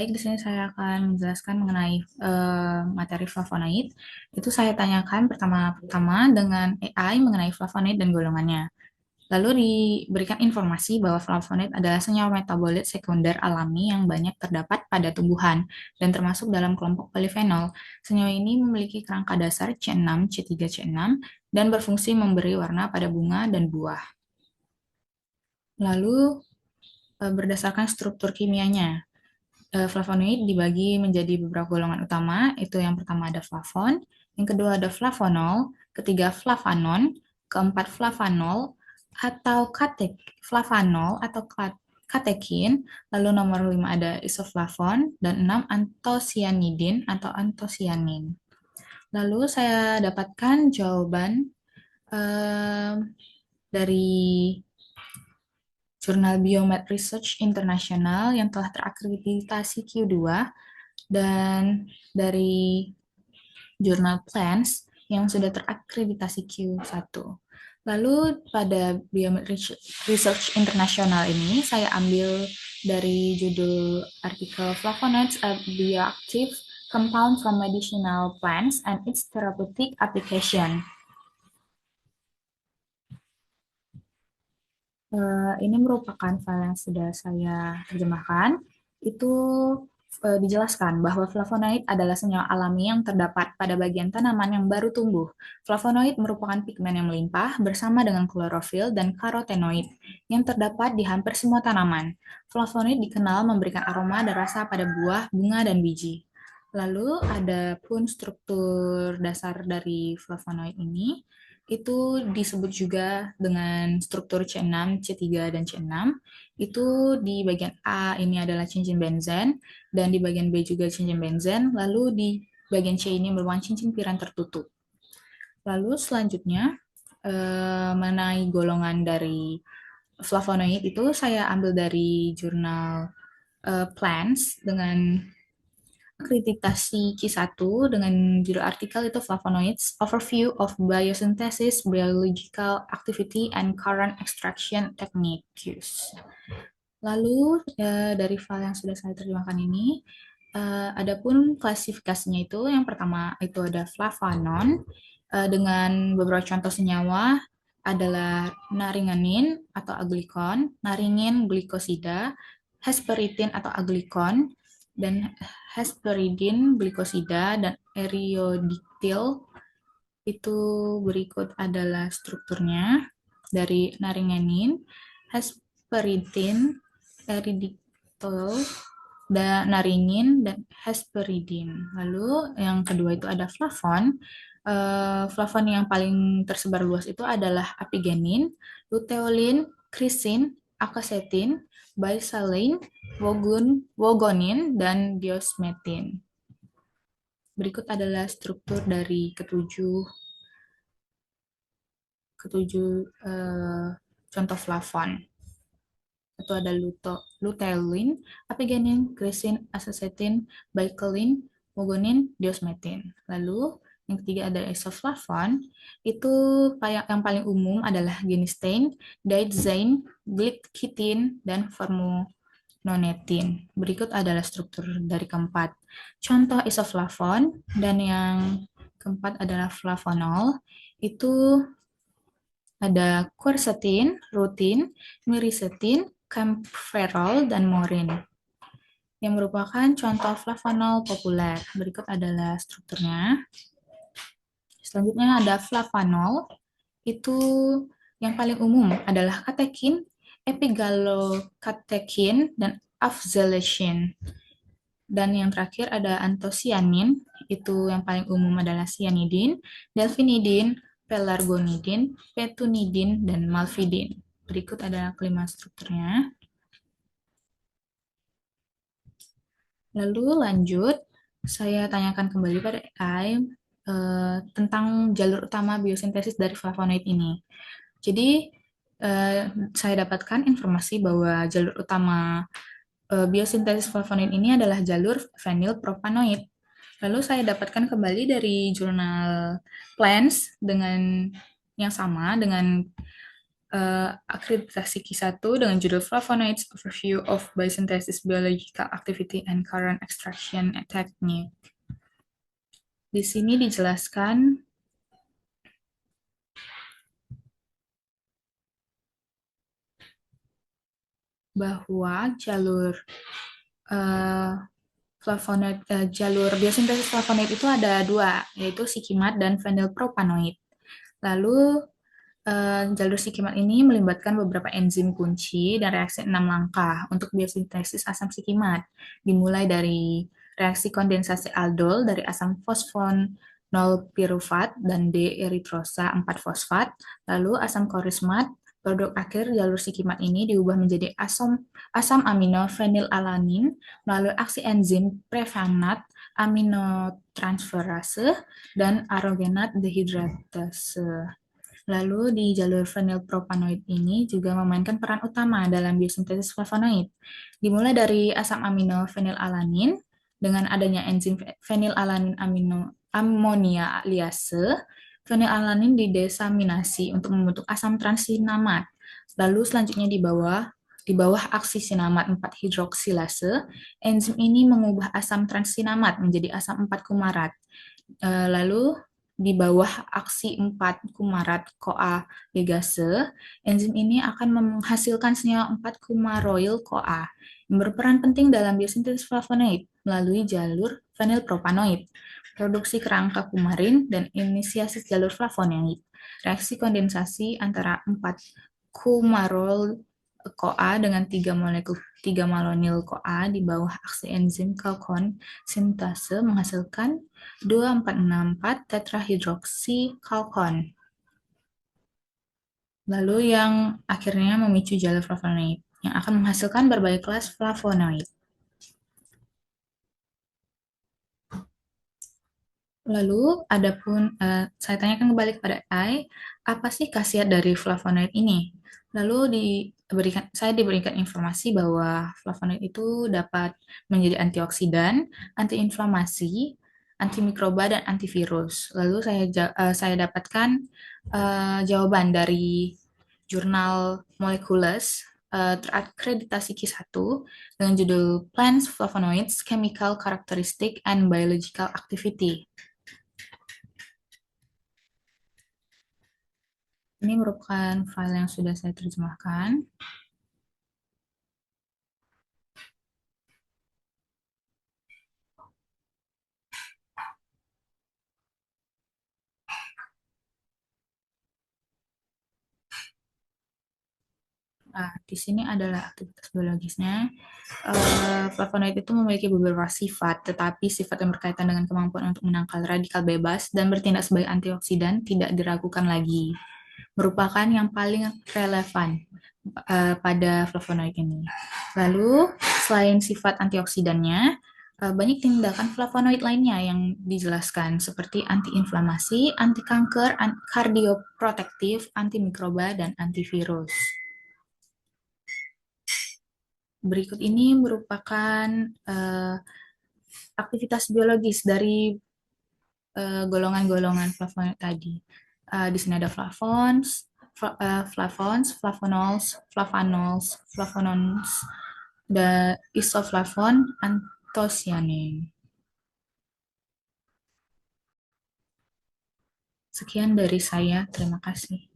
Baik, di sini saya akan menjelaskan mengenai materi flavonoid. Itu saya tanyakan pertama-tama dengan AI mengenai flavonoid dan golongannya. Lalu diberikan informasi bahwa flavonoid adalah senyawa metabolit sekunder alami yang banyak terdapat pada tumbuhan dan termasuk dalam kelompok polifenol. Senyawa ini memiliki kerangka dasar C6, C3, C6 dan berfungsi memberi warna pada bunga dan buah. Lalu berdasarkan struktur kimianya. Flavonoid dibagi menjadi beberapa golongan utama. Itu yang pertama ada flavon, yang kedua ada flavonol, ketiga flavanon, keempat flavanol atau flavanol atau katekin, lalu nomor 5 ada isoflavon, dan 6 antosianidin atau antosianin. Lalu saya dapatkan jawaban eh, dari Jurnal Biomed Research International yang telah terakreditasi Q2 dan dari Jurnal Plants yang sudah terakreditasi Q1. Lalu pada Biomed Research International ini saya ambil dari judul artikel Flavonoids are bioactive compound from medicinal plants and its therapeutic application. Ini merupakan file yang sudah saya terjemahkan. Itu dijelaskan bahwa flavonoid adalah senyawa alami yang terdapat pada bagian tanaman yang baru tumbuh. Flavonoid merupakan pigmen yang melimpah bersama dengan klorofil dan karotenoid yang terdapat di hampir semua tanaman. Flavonoid dikenal memberikan aroma dan rasa pada buah, bunga, dan biji. Lalu ada pun struktur dasar dari flavonoid ini itu disebut juga dengan struktur C6, C3, dan C6. Itu di bagian A ini adalah cincin benzen, dan di bagian B juga cincin benzen, lalu di bagian C ini merupakan cincin piran tertutup. Lalu selanjutnya, mengenai golongan dari flavonoid itu saya ambil dari jurnal Plants dengan akreditasi Q1 dengan judul artikel itu Flavonoids, Overview of Biosynthesis, Biological Activity, and Current Extraction Techniques. Lalu dari file yang sudah saya terjemahkan ini, ada pun klasifikasinya itu, yang pertama itu ada flavanon, dengan beberapa contoh senyawa adalah naringenin atau aglikon, naringin glikosida, hesperitin atau aglikon, dan hesperidin glikosida, dan eriodiktil. Itu berikut adalah strukturnya dari naringenin, hesperidin, eriodiktil, dan naringin, dan hesperidin. Lalu yang kedua itu ada flavon. Flavon yang paling tersebar luas itu adalah apigenin, luteolin, krisin, akasetin, baisalin, wogonin, dan diosmetin. Berikut adalah struktur dari ketujuh contoh flavon. Itu ada luteolin, apigenin, krisin, asetin, baikalin, wogonin, diosmetin. Lalu yang ketiga ada isoflavon. Itu yang paling umum adalah genistein, diazein, glycitin, dan formononetin. Berikut adalah struktur dari keempat contoh isoflavon, dan yang keempat adalah flavonol. Itu ada quercetin, rutin, miricetin, camphorol, dan morin yang merupakan contoh flavonol populer. Berikut adalah strukturnya. Selanjutnya ada flavanol. Itu yang paling umum adalah katekin, epigalokatekin, dan afzelisin. Dan yang terakhir ada antosianin. Itu yang paling umum adalah cyanidin, delfinidin, pelargonidin, petunidin, dan malvidin. Berikut adalah kelima strukturnya. Lalu lanjut, saya tanyakan kembali pada AI tentang jalur utama biosintesis dari flavonoid ini. Jadi, saya dapatkan informasi bahwa jalur utama biosintesis flavonoid ini adalah jalur fenilpropanoid. Lalu saya dapatkan kembali dari jurnal Plants dengan yang sama dengan akreditasi Q1 dengan judul Flavonoids Overview of Biosynthesis Biological Activity and Current Extraction Technique. Di sini dijelaskan bahwa eh, jalur biosintesis flavonoid itu ada dua, yaitu sikimat dan fenilpropanoid. Lalu jalur sikimat ini melibatkan beberapa enzim kunci dan reaksi 6 langkah untuk biosintesis asam sikimat, dimulai dari reaksi kondensasi aldol dari asam fosfon 0 pirufat dan D-eritrosa 4 fosfat, lalu asam korismat. Produk akhir jalur sikimat ini diubah menjadi asam amino fenilalanin melalui aksi enzim prevanat aminotransferase dan arogenat dehidratase. Lalu di jalur fenilpropanoid ini juga memainkan peran utama dalam biosintesis flavonoid. Dimulai dari asam amino fenilalanin dengan adanya enzim fenilalanin amonia liase, fenilalanin didesaminasi untuk membentuk asam transinamat. Lalu selanjutnya di bawah aksi sinamat 4 hidroksilase, enzim ini mengubah asam transinamat menjadi asam 4 kumarat. Lalu di bawah aksi 4 kumarat CoA ligase, enzim ini akan menghasilkan senyawa 4 kumaroyl CoA yang berperan penting dalam biosintesis flavonoid melalui jalur fenilpropanoid, produksi kerangka kumarin, dan inisiasi jalur flavonoid. Reaksi kondensasi antara 4 kumarol CoA dengan 3 malonyl CoA di bawah aksi enzim kalkon sintase menghasilkan 2464 tetrahidroksi kalkon. Lalu yang akhirnya memicu jalur flavonoid yang akan menghasilkan berbagai kelas flavonoid. Lalu, saya tanyakan kembali kepada Ai, apa sih khasiat dari flavonoid ini? Lalu saya diberikan informasi bahwa flavonoid itu dapat menjadi antioksidan, antiinflamasi, antimikroba, dan antivirus. Lalu saya dapatkan jawaban dari jurnal Molecules terakreditasi Q1 dengan judul Plants, Flavonoids, Chemical Characteristic, and Biological Activity. Ini merupakan file yang sudah saya terjemahkan. Nah, di sini adalah aktivitas biologisnya. Flavonoid itu memiliki beberapa sifat, tetapi sifat yang berkaitan dengan kemampuan untuk menangkal radikal bebas dan bertindak sebagai antioksidan tidak diragukan lagi. Merupakan yang paling relevan pada flavonoid ini. Lalu, selain sifat antioksidannya, banyak tindakan flavonoid lainnya yang dijelaskan, seperti antiinflamasi, anti kanker, kardioprotektif, antimikroba, dan antivirus. Berikut ini merupakan aktivitas biologis dari golongan-golongan flavonoid tadi. Di sini ada flavonols, flavanols, dan isoflavon, anthocyanin. Sekian dari saya, terima kasih.